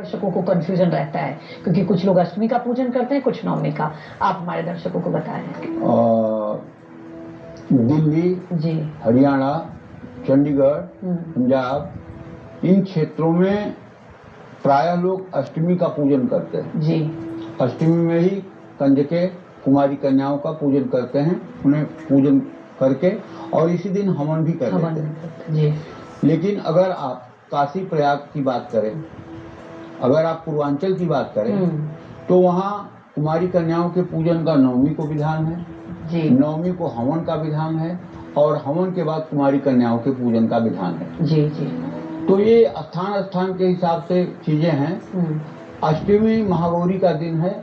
दर्शकों को कंफ्यूजन रहता है, क्योंकि कुछ लोग अष्टमी का पूजन करते हैं, कुछ नवमी का। आप हमारे दर्शकों को बताएं। दिल्ली जी, हरियाणा, चंडीगढ़, पंजाब, इन क्षेत्रों में प्रायः लोग अष्टमी का पूजन करते हैं। जी, अष्टमी में ही कंजके कुमारी कन्याओं का पूजन करते हैं, उन्हें पूजन करके और इसी दिन हवन भी कर लेते हैं। जी, लेकिन अगर आप काशी प्रयाग की बात करें, अगर आप पूर्वांचल की बात करें, तो वहाँ कुमारी कन्याओं के पूजन का नवमी को विधान है। जी, नवमी को हवन का विधान है और हवन के बाद कुमारी कन्याओं के पूजन का विधान है। जी, जी। तो ये स्थान स्थान के हिसाब से चीजें हैं। अष्टमी महागौरी का दिन है,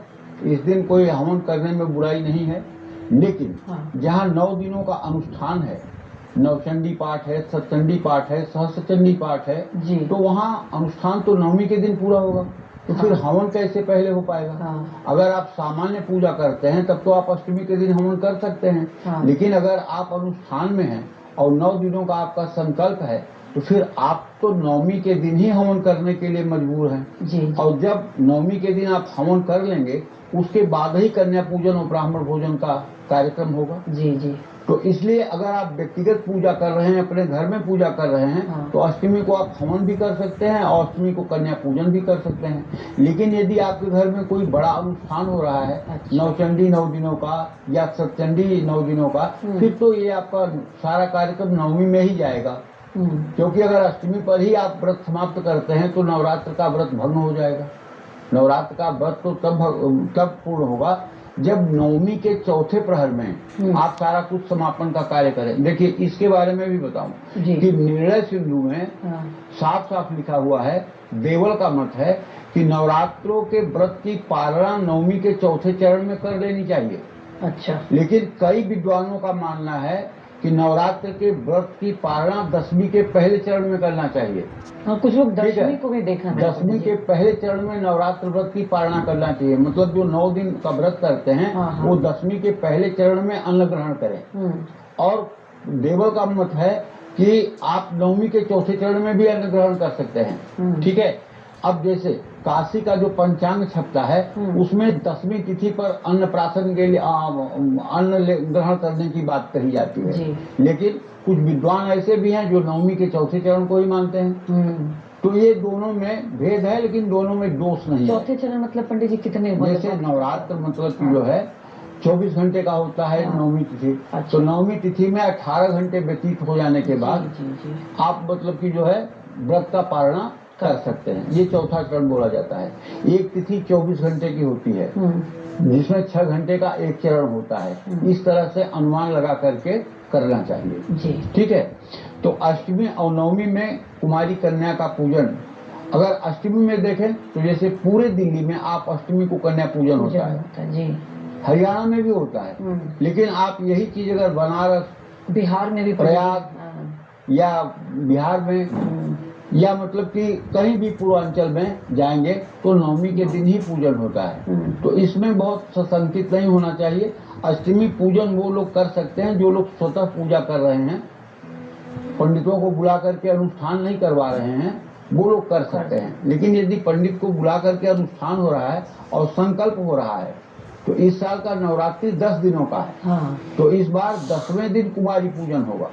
इस दिन कोई हवन करने में बुराई नहीं है, लेकिन जहाँ 9 दिनों का अनुष्ठान है, नवचंडी पाठ है, सतचंडी पाठ है, सहस्त्रचंडी पाठ है, तो वहाँ अनुष्ठान तो नवमी के दिन पूरा होगा, तो फिर हवन कैसे पहले हो पाएगा? अगर आप सामान्य पूजा करते हैं तब तो आप अष्टमी के दिन हवन कर सकते हैं, लेकिन अगर आप अनुष्ठान में हैं और 9 दिनों का आपका संकल्प है, तो फिर आप तो नवमी के दिन ही हवन करने के लिए मजबूर हैं। और जब नवमी के दिन आप हवन कर लेंगे, उसके बाद ही कन्या पूजन और ब्राह्मण भोजन का कार्यक्रम होगा। जी, जी। तो इसलिए अगर आप व्यक्तिगत पूजा कर रहे हैं, अपने घर में पूजा कर रहे हैं, तो अष्टमी को आप हवन भी कर सकते हैं और अष्टमी को कन्या पूजन भी कर सकते हैं। लेकिन यदि आपके घर में कोई बड़ा अनुष्ठान हो रहा है, नवचंडी 9 दिनों का या सतचंडी 9 दिनों का, फिर तो ये आपका सारा कार्यक्रम नवमी में ही जाएगा। क्योंकि अगर अष्टमी पर ही आप व्रत समाप्त करते हैं तो नवरात्र का व्रत भंग हो जाएगा। नवरात्र का व्रत तो तब पूर्ण होगा जब नवमी के चौथे प्रहर में आप सारा कुछ समापन का कार्य करें। देखिए, इसके बारे में भी बताऊं कि निर्णय सिंधु में साफ साफ लिखा हुआ है, देवल का मत है कि नवरात्रों के व्रत की पालना नवमी के चौथे चरण में कर लेनी चाहिए। अच्छा। लेकिन कई विद्वानों का मानना है कि नवरात्र के व्रत की पालना 10वीं के पहले चरण में करना चाहिए। कुछ लोग 10वीं को भी देखा है। 10वीं के पहले चरण में नवरात्र व्रत की पालना करना चाहिए, मतलब जो 9 दिन का व्रत करते हैं वो 10वीं के पहले चरण में अन्न ग्रहण करें। और देवल का मत है कि आप नवमी के चौथे चरण में भी अन्न ग्रहण कर सकते हैं। ठीक है। अब जैसे काशी का जो पंचांग छपता है, उसमें 10वीं तिथि पर अन्न प्राशन के लिए अन्न ग्रहण करने की बात कही जाती है। लेकिन कुछ विद्वान ऐसे भी हैं जो नवमी के चौथे चरण को ही मानते हैं। तो ये दोनों में भेद है, लेकिन दोनों में दोष नहीं है। चौथे चरण मतलब पंडित जी कितने? जैसे नवरात्र मतलब कि जो है 24 घंटे का होता है नवमी तिथि। तो नवमी तिथि में 18 घंटे व्यतीत हो जाने के बाद आप मतलब कि जो है व्रत का पालना कर सकते हैं। ये चौथा चरण बोला जाता है। एक तिथि 24 घंटे की होती है, जिसमें 6 घंटे का एक चरण होता है। इस तरह से अनुमान लगा करके करना चाहिए। ठीक है। तो अष्टमी और नवमी में कुमारी कन्या का पूजन, अगर अष्टमी में देखें तो जैसे पूरे दिल्ली में आप अष्टमी को कन्या पूजन होता है। हरियाणा में भी होता है, लेकिन आप यही चीज अगर बनारस, बिहार में भी, प्रयाग या बिहार में या मतलब कि कहीं भी पूर्वांचल में जाएंगे तो नवमी के दिन ही पूजन होता है। तो इसमें बहुत सशंकित नहीं होना चाहिए। अष्टमी पूजन वो लोग कर सकते हैं जो लोग स्वतः पूजा कर रहे हैं, पंडितों को बुला करके अनुष्ठान नहीं करवा रहे हैं, वो लोग कर सकते हैं। लेकिन यदि पंडित को बुला करके अनुष्ठान हो रहा है और संकल्प हो रहा है, तो इस साल का नवरात्रि 10 दिनों का है। तो इस बार 10वें दिन कुमारी पूजन होगा।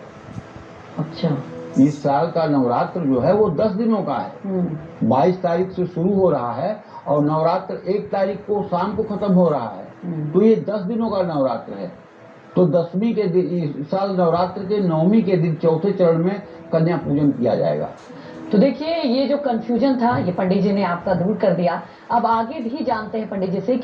अच्छा। इस साल का नवरात्र जो है वो 10 दिनों का है। 22 तारीख से शुरू हो रहा है और नवरात्र 1 तारीख को शाम को खत्म हो रहा है। तो ये 10 दिनों का नवरात्र है। तो 10वीं के दिन, इस साल नवरात्र के 9वीं के दिन चौथे चरण में कन्या पूजन किया जाएगा। तो देखिए, ये जो कंफ्यूजन था ये पंडित जी ने आपका दूर कर दिया। अब आगे भी जानते हैं पंडित जी से।